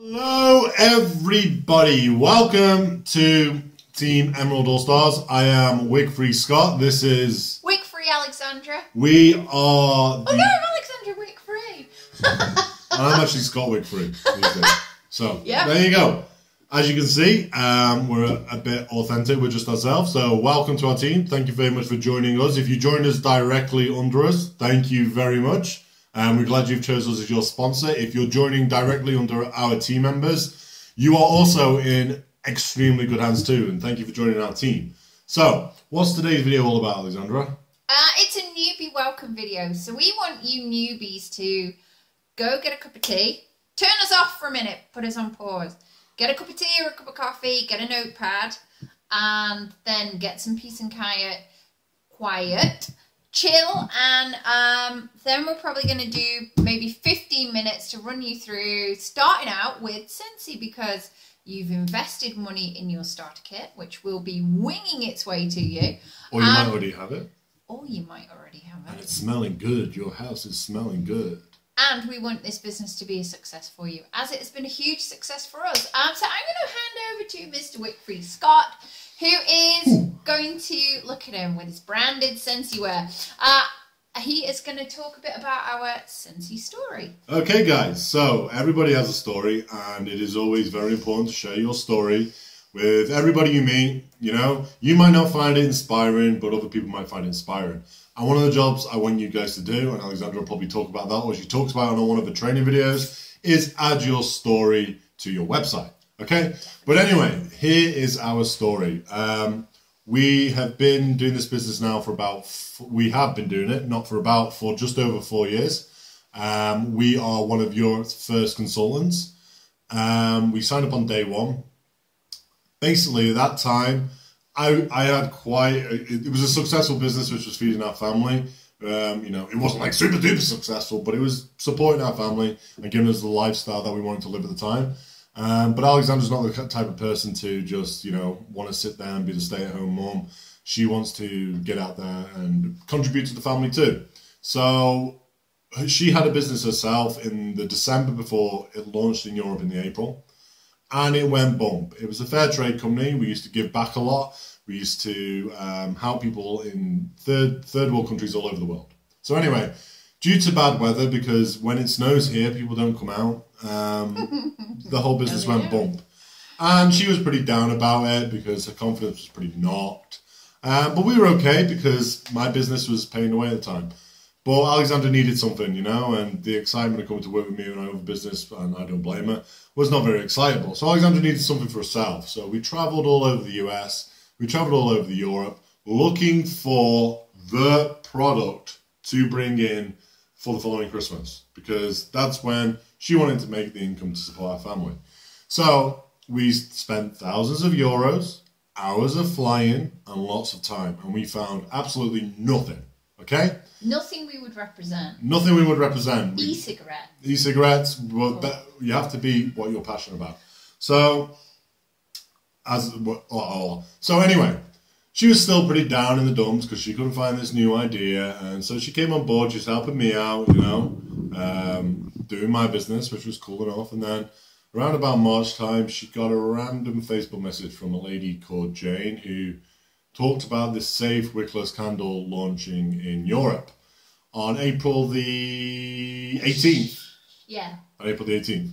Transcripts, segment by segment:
Hello everybody, welcome to Team Emerald All Stars. I am Wig-Free Scott, this is... Wig-Free Alexandra. We are... Oh no, I'm Alexandra Wig-Free. I'm actually Scott Wig-Free. So, yeah. There you go. As you can see, we're a bit authentic, we're just ourselves. So welcome to our team, thank you very much for joining us. If you joined us directly under us, thank you very much. We're glad you've chosen us as your sponsor. If you're joining directly under our team members, you are also in extremely good hands too. And thank you for joining our team. So, what's today's video all about, Alexandra? It's a newbie welcome video. So we want you newbies to go get a cup of tea, turn us off for a minute, put us on pause, get a cup of tea or a cup of coffee, get a notepad, and then get some peace and quiet. Chill, and then we're probably going to do maybe 15 minutes to run you through starting out with Scentsy, because you've invested money in your starter kit, which will be winging its way to you. Or you might already have it. Or you might already have it. And it's smelling good. Your house is smelling good. And we want this business to be a success for you, as it has been a huge success for us. So I'm going to hand over to Mr. Wig-Free Scott, who is going to, look at him with his branded Scentsy wear. He is going to talk a bit about our Scentsy story. Okay, guys. So everybody has a story, and it is always very important to share your story with everybody you meet. You know, you might not find it inspiring, but other people might find it inspiring. And one of the jobs I want you guys to do, and Alexandra will probably talk about that, or she talks about it on one of the training videos, is add your story to your website. Okay? But anyway, here is our story. We have been doing this business now for for just over 4 years. We are one of Europe's first consultants. We signed up on day one. Basically, at that time, I had it was a successful business which was feeding our family. You know, it wasn't like super duper successful, but it was supporting our family and giving us the lifestyle that we wanted to live at the time. But Alexandra's not the type of person to just, you know, want to sit there and be the stay-at-home mom. She wants to get out there and contribute to the family too. So she had a business herself in the December before it launched in Europe in the April. And it went bump. It was a fair trade company. We used to give back a lot. We used to help people in third world countries all over the world. So anyway, due to bad weather, because when it snows here, people don't come out, the whole business went bump. And she was pretty down about it because her confidence was pretty knocked. But we were okay because my business was paying away at the time. But Alexandra needed something, you know, and the excitement of coming to work with me when I own a business, and I don't blame her, was not very excitable. So Alexandra needed something for herself. So we travelled all over the US, we travelled all over Europe, looking for the product to bring in for the following Christmas, because that's when she wanted to make the income to support our family. So we spent thousands of euros, hours of flying, and lots of time, and we found absolutely nothing, okay? Nothing we would represent. Nothing we would represent. E-cigarettes. E-cigarettes, but you have to be what you're passionate about. So, so anyway, she was still pretty down in the dumps because she couldn't find this new idea, and so she came on board, just helping me out, you know, doing my business, which was cool enough. And then around about March time, she got a random Facebook message from a lady called Jane who talked about this safe wickless candle launching in Europe on April the 18th. Yeah. On April the 18th.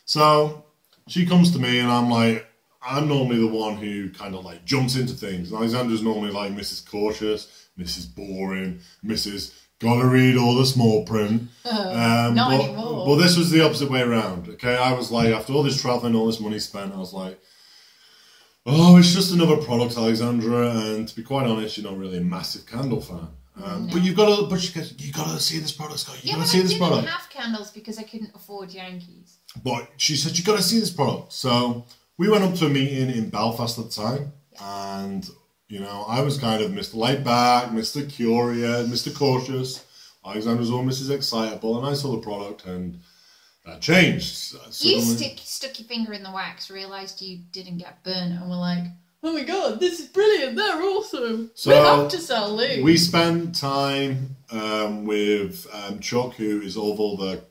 So she comes to me and I'm like, I'm normally the one who kind of like jumps into things. And Alexandra's normally like Mrs. Cautious, Mrs. Boring, Mrs. Gotta read all the small print. Not anymore. But this was the opposite way around. Okay, I was like, after all this traveling, all this money spent, I was like, oh, it's just another product, Alexandra. And to be quite honest, you're not really a massive candle fan. No. But you gotta see this product, Scott. You gotta see this product. I didn't have candles because I couldn't afford Yankees. But she said you gotta see this product. So we went up to a meeting in Belfast at the time, and you know, I was kind of Mr. Laid Back, Mr. Curious, Mr. Cautious. Alexandra was all Mrs. Excitable, and I saw the product, and that changed. You stuck your finger in the wax, realised you didn't get burnt, and were like, oh my god, this is brilliant, they're awesome. So we have to sell Lou. We spent time with Chuck, who is Orville, the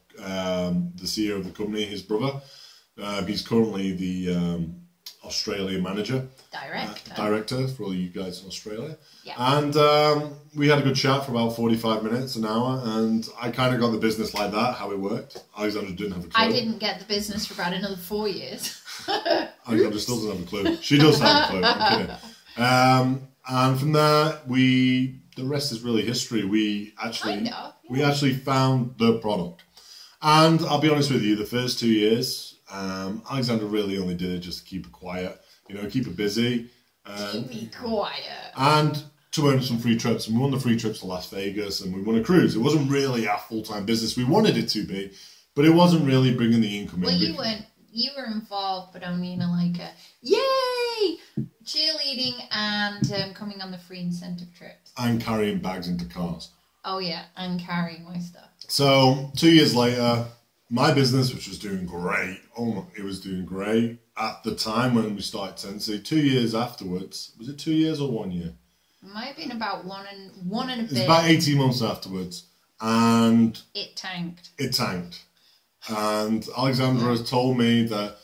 CEO of the company, his brother. He's currently the Australian manager. Director for all you guys in Australia. Yeah. And we had a good chat for about 45 minutes, an hour, and I kind of got the business like that, how it worked. Alexandra didn't have a clue. I didn't get the business for about another 4 years. Alexandra still doesn't have a clue. She does have a clue. I'm kidding. And from there, the rest is really history. We actually found the product. And I'll be honest with you, the first 2 years, Alexandra really only did it just to keep it quiet, keep it busy. Keep me quiet. And to earn some free trips. And we won the free trips to Las Vegas and we won a cruise. It wasn't really our full-time business. We wanted it to be, but it wasn't really bringing the income in. Well, you were involved, but only in a yay cheerleading and coming on the free incentive trips. And carrying bags into cars. Oh yeah, and carrying my stuff. So 2 years later, my business, which was doing great, it was doing great at the time when we started Scentsy. 2 years afterwards, was it 2 years or 1 year? It might have been about one and a bit. It's about 18 months afterwards, and it tanked. And Alexandra has told me that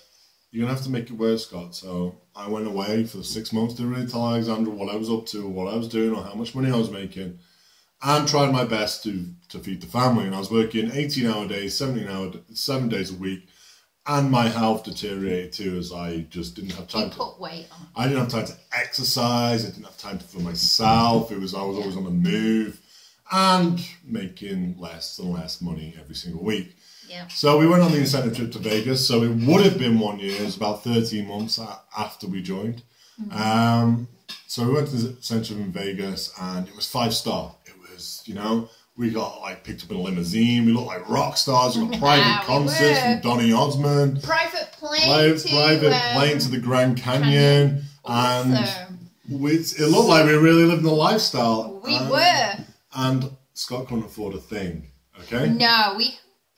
you're going to have to make it work, Scott. So I went away for 6 months, didn't really tell Alexandra what I was up to, what I was doing, or how much money I was making, and tried my best to feed the family. And I was working 18-hour days, 7 days a week, and my health deteriorated too, as I just didn't have time to put weight on. I didn't have time to exercise. I didn't have time for myself. I was always on the move and making less and less money every single week. Yeah. So we went on the incentive trip to Vegas. So it would have been 1 year. It was about 13 months after we joined. Mm-hmm. So we went to the center in Vegas, and it was 5-star. It was, we got picked up in a limousine. We looked like rock stars. We got private concerts from Donny Osmond. Private plane to the Grand Canyon. Awesome. And it looked like we really lived the lifestyle. We were. And Scott couldn't afford a thing. Okay. No,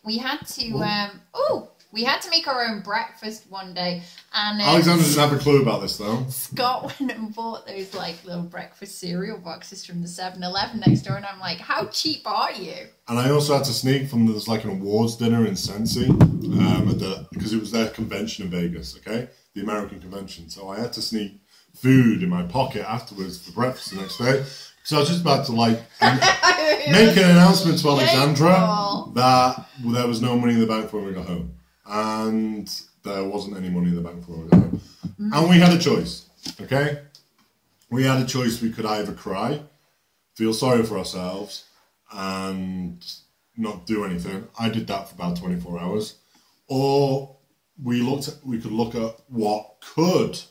we had to. We had to make our own breakfast one day, and Alexandra didn't have a clue about this though. Scott went and bought those little breakfast cereal boxes from the 7-Eleven next door, and I'm like, "How cheap are you?" And I also had to sneak from there's an awards dinner in Scentsy, because it was their convention in Vegas, okay, the American convention. So I had to sneak food in my pocket afterwards for breakfast the next day. So I was just about to make an announcement to Alexandra that there was no money in the bank when we got home. And there wasn't any money in the bank when we got home. Mm-hmm. And we had a choice, okay? We had a choice. We could either cry, feel sorry for ourselves, and not do anything. I did that for about 24 hours. Or we could look at what could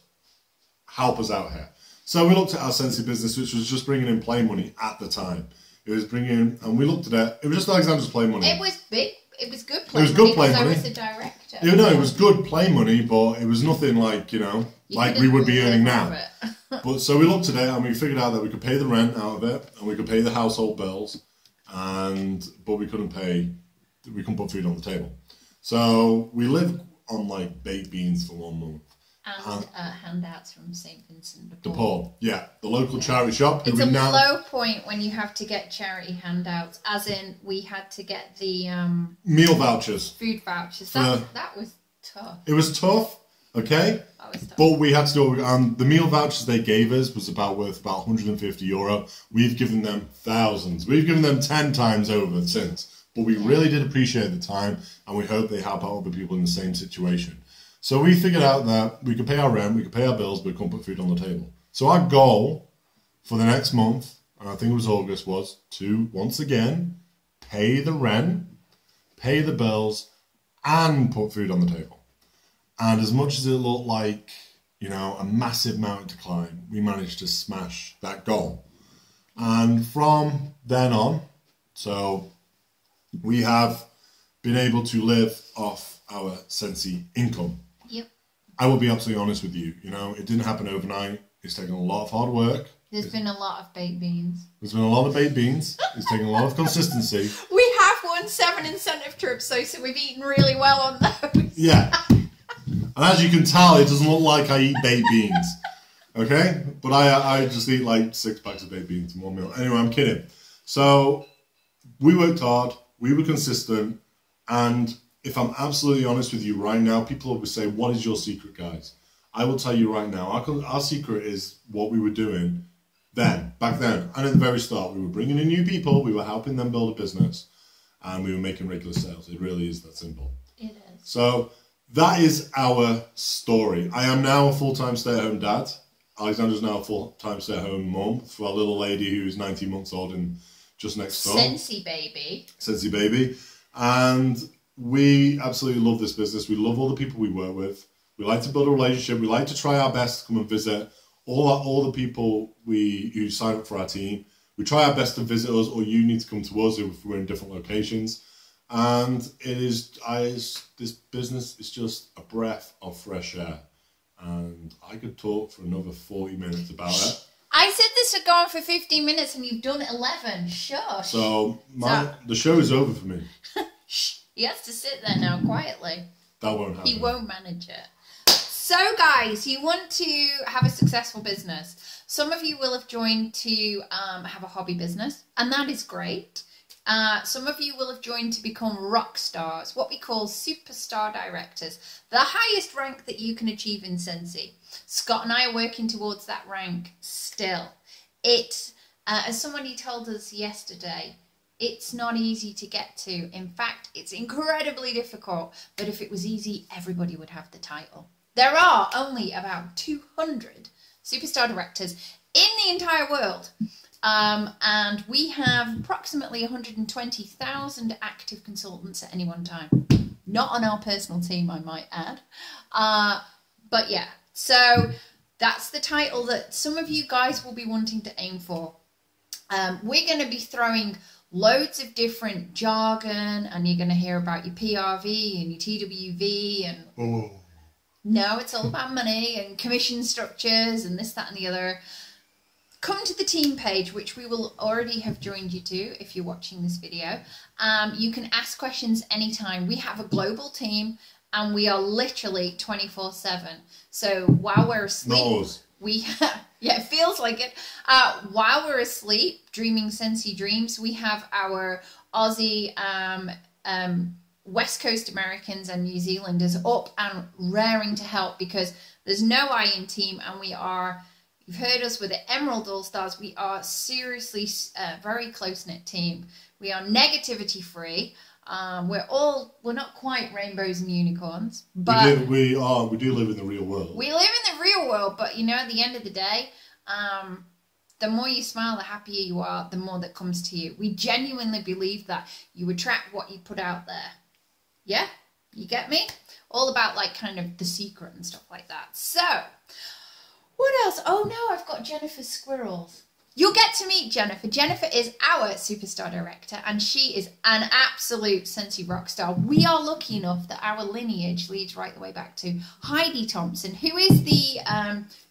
help us out here. So we looked at our Scentsy business, which was just bringing in play money at the time. It was bringing in, and we looked at it. It was just Alexandra's play money. It was big. It was good play money. It was good play money. I was the director. It was good play money, but it was nothing like we would be earning now. But so we looked at it and we figured out that we could pay the rent out of it and we could pay the household bills, but we couldn't put food on the table. So we lived on baked beans for 1 month. And handouts from St. Vincent de Paul. The local charity shop. It's a low point when you have to get charity handouts, as in we had to get the meal vouchers, food vouchers. That was tough. It was tough, okay? That was tough. But we had to do it. The meal vouchers they gave us was worth about €150. We've given them thousands. We've given them 10 times over since. But we really did appreciate the time, and we hope they help out other people in the same situation. So we figured out that we could pay our rent, we could pay our bills, but we couldn't put food on the table. So our goal for the next month, and I think it was August, was to, once again, pay the rent, pay the bills, and put food on the table. And as much as it looked like, a massive mountain to climb, we managed to smash that goal. And from then on, so we have been able to live off our Scentsy income. Yep. I will be absolutely honest with you. It didn't happen overnight. It's taken a lot of hard work. There's been a lot of baked beans. There's been a lot of baked beans. It's taken a lot of consistency. We have won 7 incentive trips, so we've eaten really well on those. Yeah. And as you can tell, it doesn't look like I eat baked beans. Okay? But I just eat 6 packs of baked beans in one meal. Anyway, I'm kidding. So we worked hard. We were consistent. And if I'm absolutely honest with you right now, people always say, what is your secret, guys? I will tell you right now, our secret is what we were doing back then. And at the very start, we were bringing in new people, we were helping them build a business, and we were making regular sales. It really is that simple. It is. So that is our story. I am now a full-time stay-at-home dad. Alexandra's now a full-time stay-at-home mum for a little lady who's 19 months old and just next door. Scentsy baby. Scentsy baby. And we absolutely love this business. We love all the people we work with. We like to build a relationship. We like to try our best to come and visit all the people who sign up for our team. We try our best to visit us, or you need to come to us if we're in different locations. And this business is just a breath of fresh air. And I could talk for another 40 minutes about it. I said this would go on for 15 minutes and you've done 11. Shush. So the show is over for me. He has to sit there now quietly. That won't happen. He won't manage it. So guys, you want to have a successful business. Some of you will have joined to have a hobby business, and that is great. Some of you will have joined to become rock stars, what we call superstar directors, the highest rank that you can achieve in Scentsy. Scott and I are working towards that rank still. As somebody told us yesterday, it's not easy to get to. In fact, it's incredibly difficult, but if it was easy, everybody would have the title. There are only about 200 superstar directors in the entire world. And we have approximately 120,000 active consultants at any one time. Not on our personal team, I might add. But yeah, so that's the title that some of you guys will be wanting to aim for. We're going to be throwing loads of different jargon, and you're going to hear about your PRV and your TWV and... Oh. No, it's all about money and commission structures and this, that and the other. Come to the team page, which we will already have joined you to if you're watching this video. You can ask questions anytime. We have a global team and we are literally 24/7. So while we're asleep, yeah, it feels like it. While we're asleep, dreaming Scentsy dreams, we have our Aussie, West Coast Americans and New Zealanders up and raring to help, because there's no I in team, and we are, you've heard us with the Emerald All Stars, we are seriously a very close-knit team. We are negativity free. We're not quite rainbows and unicorns, but we do live in the real world. We live in the real world, but you know, at the end of the day, the more you smile, the happier you are, the more that comes to you. We genuinely believe that you attract what you put out there. Yeah? You get me? All about like kind of the secret and stuff like that. So, what else? Oh no, I've got Jennifer's squirrels. You'll get to meet Jennifer. Jennifer is our superstar director, and she is an absolute Scentsy rock star. We are lucky enough that our lineage leads right the way back to Heidi Thompson, who is the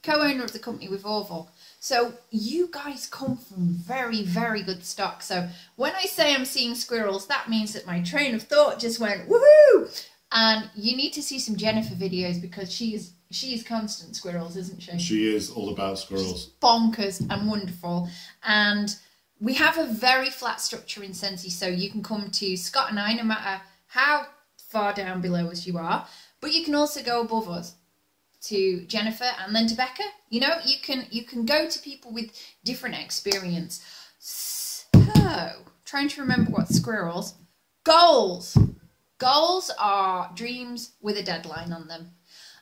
co-owner of the company with Orville. So you guys come from very, very good stock. So when I say I'm seeing squirrels, that means that my train of thought just went, woohoo! And you need to see some Jennifer videos, because she is constant squirrels, isn't she? She is all about squirrels. She's bonkers and wonderful. And we have a very flat structure in Scentsy, so you can come to Scott and I no matter how far down below us you are, but you can also go above us to Jennifer and then to Becca. You know, you can go to people with different experience. So, trying to remember what squirrels. Goals. Goals are dreams with a deadline on them.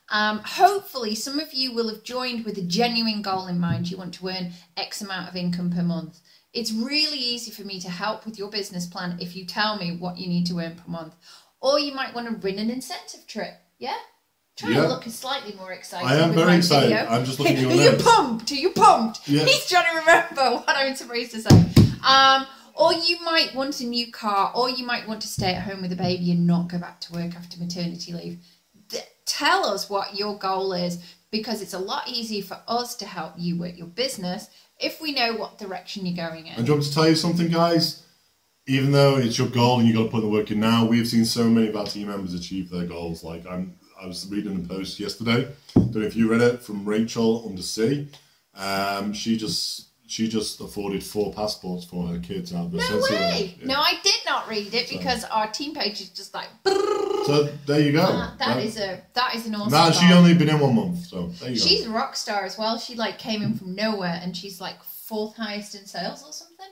Hopefully some of you will have joined with a genuine goal in mind. You want to earn X amount of income per month. It's really easy for me to help with your business plan if you tell me what you need to earn per month. Or you might want to win an incentive trip. Yeah? Trying to look slightly more excited. I am very excited. Video. I'm just looking at your Are you pumped? Are you pumped? Yeah. He's trying to remember what I'm supposed to say. Or you might want a new car, or you might want to stay at home with a baby and not go back to work after maternity leave. Tell us what your goal is, because it's a lot easier for us to help you with your business if we know what direction you're going in. And do you want me to tell you something, guys? Even though it's your goal and you've got to put the work in now, we have seen so many of our team members achieve their goals. Like I was reading a post yesterday, don't know if you read it, from Rachel under C. She just afforded 4 passports for her kids out of the No way! No, I did not read it, because our team page is just like... Brrr. So there you go. That is an awesome. Nah, she only been in 1 month, so there you go. She's a rock star as well. She like came in from nowhere, and she's like 4th highest in sales or something.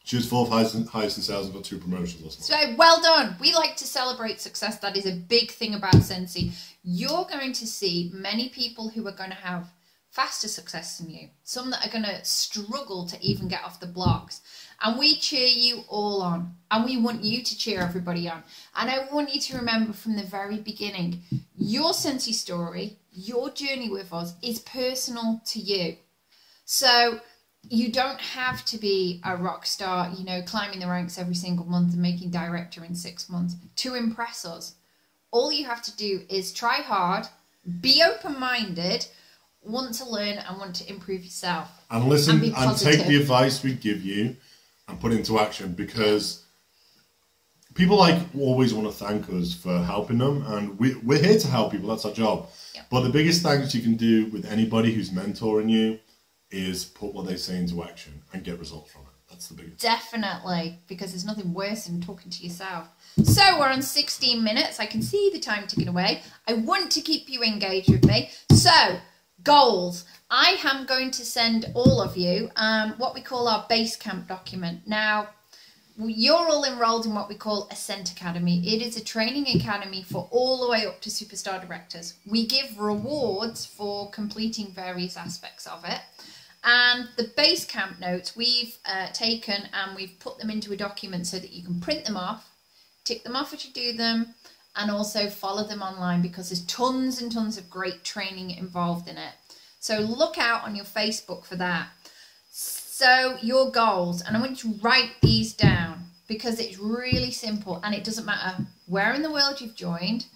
She was 4th highest in sales and got 2 promotions or something. So well done. We like to celebrate success. That is a big thing about Scentsy. You're going to see many people who are going to have faster success than you. Some that are going to struggle to even get off the blocks. And we cheer you all on. And we want you to cheer everybody on. And I want you to remember from the very beginning, your Scentsy story, your journey with us is personal to you. So you don't have to be a rock star, you know, climbing the ranks every single month and making director in 6 months to impress us. All you have to do is try hard, be open-minded, want to learn and want to improve yourself. And listen and take the advice we give you and put it into action, because people always want to thank us for helping them, and we're here to help people. That's our job. Yep. But the biggest thanks you can do with anybody who's mentoring you is put what they say into action and get results from it. That's the biggest. Definitely, because there's nothing worse than talking to yourself. So we're on 16 minutes. I can see the time ticking away. I want to keep you engaged with me. So, goals. I am going to send all of you what we call our base camp document. Now, you're all enrolled in what we call a Scent Academy. It is a training academy for all the way up to superstar directors. We give rewards for completing various aspects of it. And the base camp notes we've taken and we've put them into a document so that you can print them off, tick them off as you do them, and also follow them online, because there's tons and tons of great training involved in it. So look out on your Facebook for that. So your goals, and I want you to write these down because it's really simple, and it doesn't matter where in the world you've joined,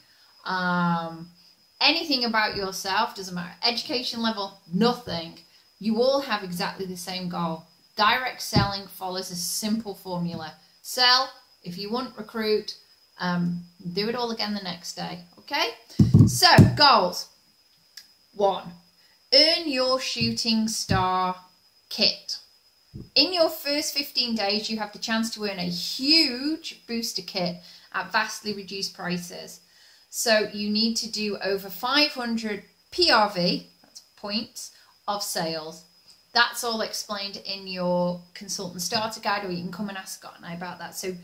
anything about yourself, doesn't matter, education level, nothing. You all have exactly the same goal. Direct selling follows a simple formula. Sell, if you want, recruit, do it all again the next day, okay? So, goals. 1, earn your shooting star kit. In your first 15 days, you have the chance to earn a huge booster kit at vastly reduced prices. So you need to do over 500 PRV, that's points, of sales. That's all explained in your consultant starter guide, or you can come and ask Scott and I about that. So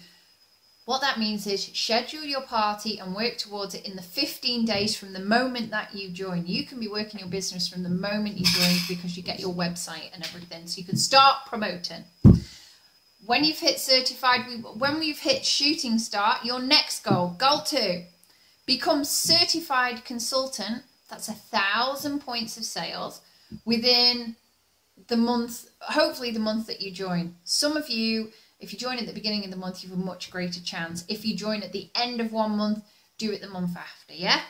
what that means is schedule your party and work towards it in the 15 days from the moment that you join. You can be working your business from the moment you join, because you get your website and everything. So you can start promoting. When you've hit certified, when we've hit shooting star, your next goal, goal 2, become certified consultant. That's 1,000 points of sales within the month, hopefully the month that you join. Some of you, if you join at the beginning of the month, you have a much greater chance. If you join at the end of 1 month, do it the month after, yeah?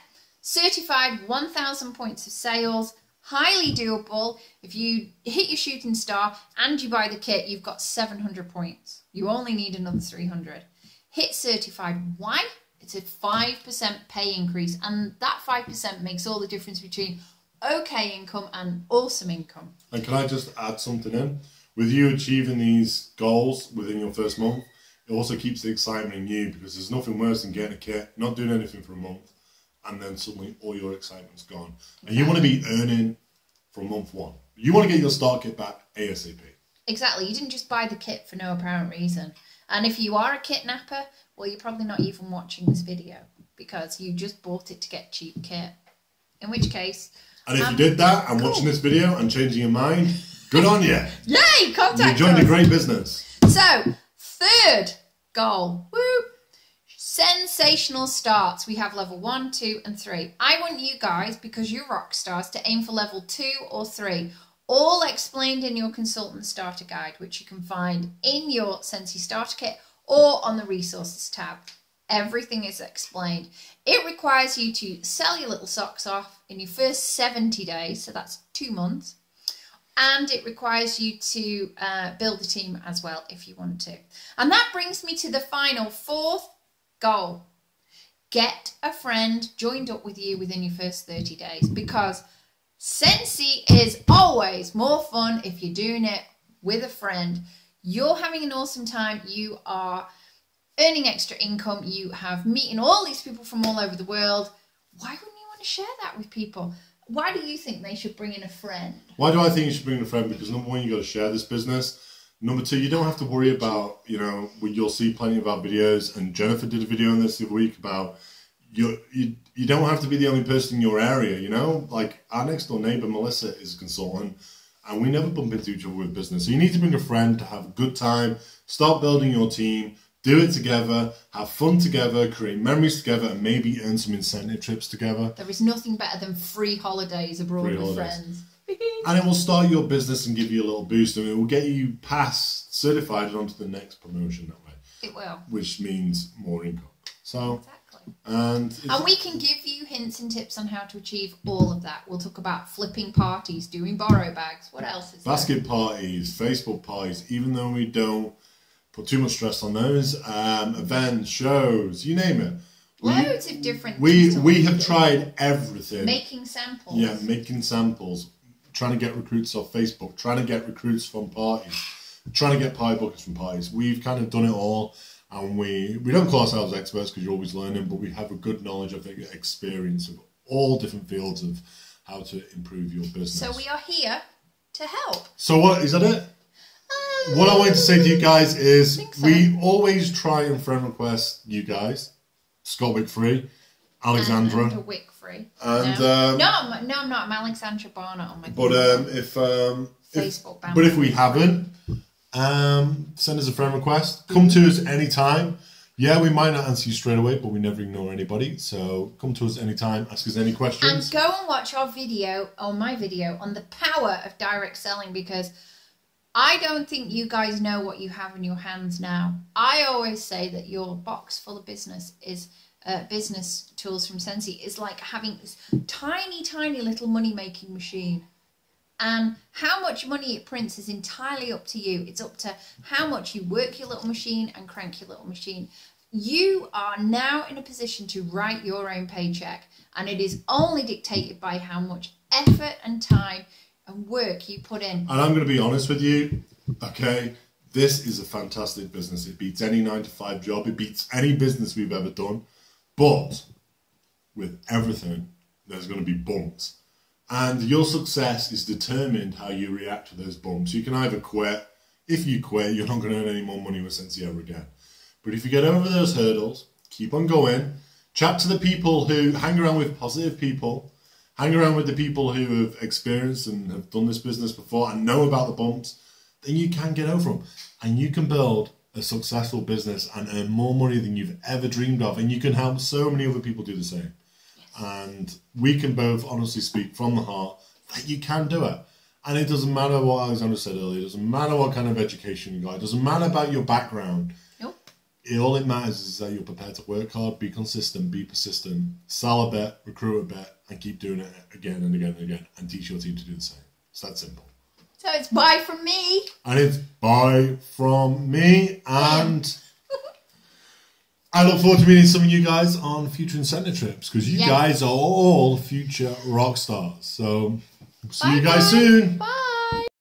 Certified 1,000 points of sales, highly doable. If you hit your shooting star and you buy the kit, you've got 700 points. You only need another 300. Hit certified. Why? It's a 5% pay increase, and that 5% makes all the difference between okay income and awesome income. And can I just add something in? With you achieving these goals within your first month, it also keeps the excitement in you, because there's nothing worse than getting a kit, not doing anything for a month, and then suddenly all your excitement's gone. And you want to be earning from month 1. You want to get your start kit back ASAP. Exactly. You didn't just buy the kit for no apparent reason. And if you are a kit napper, well, you're probably not even watching this video, because you just bought it to get cheap kit. In which case... And if you did that and watching this video and changing your mind, good on you. Yay! Contact us. You joined a great business. So, 3rd goal. Woo! Sensational starts. We have level 1, 2, and 3. I want you guys, because you're rock stars, to aim for level 2 or 3. All explained in your consultant starter guide, which you can find in your Scentsy starter kit or on the resources tab. Everything is explained. It requires you to sell your little socks off in your first 70 days, so that's 2 months. And it requires you to build a team as well if you want to. And that brings me to the final 4th goal. Get a friend joined up with you within your first 30 days, because Scentsy is always more fun if you're doing it with a friend. You're having an awesome time. You are earning extra income, you have meeting all these people from all over the world. Why wouldn't you want to share that with people? Why do you think they should bring in a friend? Why do I think you should bring in a friend? Because number one, you got to share this business. Number two, you don't have to worry about, you'll see plenty of our videos, and Jennifer did a video on this the other week about you don't have to be the only person in your area, Like our next door neighbour, Melissa, is a consultant, and we never bump into each other with business. So you need to bring a friend to have a good time, start building your team, do it together, have fun together, create memories together, and maybe earn some incentive trips together. There is nothing better than free holidays abroad with friends. And it will start your business and give you a little boost, and it will get you past certified and onto the next promotion that way. It will. Which means more income. So, exactly. And we can give you hints and tips on how to achieve all of that. We'll talk about flipping parties, doing borrow bags. What else is basket parties, Facebook parties, even though we don't put too much stress on those, events, shows, you name it. Loads of different things. We have tried everything. Making samples. Yeah, making samples. Trying to get recruits off Facebook, trying to get recruits from parties, trying to get party bookers from parties. We've kind of done it all, and we don't call ourselves experts because you're always learning, but we have a good knowledge of experience of all different fields of how to improve your business. So we are here to help. So what, is that it? What I wanted to say to you guys is we always try and friend request you guys, Scott Wickfree, Alexandra. And Wickfree. And no, I'm not. I'm Alexandra Barnett on my. But Facebook. If we haven't, send us a friend request. Come to us anytime. Yeah, we might not answer you straight away, but we never ignore anybody. So come to us anytime. Ask us any questions. And go and watch our video, or my video, on the power of direct selling, because I don't think you guys know what you have in your hands now. I always say that your box full of business tools from Scentsy is like having this tiny, tiny little money-making machine. And how much money it prints is entirely up to you. It's up to how much you work your little machine and crank your little machine. You are now in a position to write your own paycheck, and it is only dictated by how much effort and time and work you put in. And I'm going to be honest with you, okay? This is a fantastic business. It beats any 9-to-5 job. It beats any business we've ever done. But with everything, there's going to be bumps. And your success is determined how you react to those bumps. You can either quit. If you quit, you're not going to earn any more money with Scentsy ever again. But if you get over those hurdles, keep on going, chat to the people who hang around with positive people, hang around with the people who have experienced and have done this business before and know about the bumps, then you can get over them. And you can build a successful business and earn more money than you've ever dreamed of. And you can help so many other people do the same. Yes. And we can both honestly speak from the heart that you can do it. And it doesn't matter what Alexandra said earlier. It doesn't matter what kind of education you got. It doesn't matter about your background. Nope. All it matters is that you're prepared to work hard, be consistent, be persistent, sell a bit, recruit a bit, and keep doing it again and again and again, and teach your team to do the same. It's that simple. So it's bye from me. And it's bye from me. And I look forward to meeting some of you guys on future incentive trips, because you guys are all future rock stars. So see you guys soon. Bye.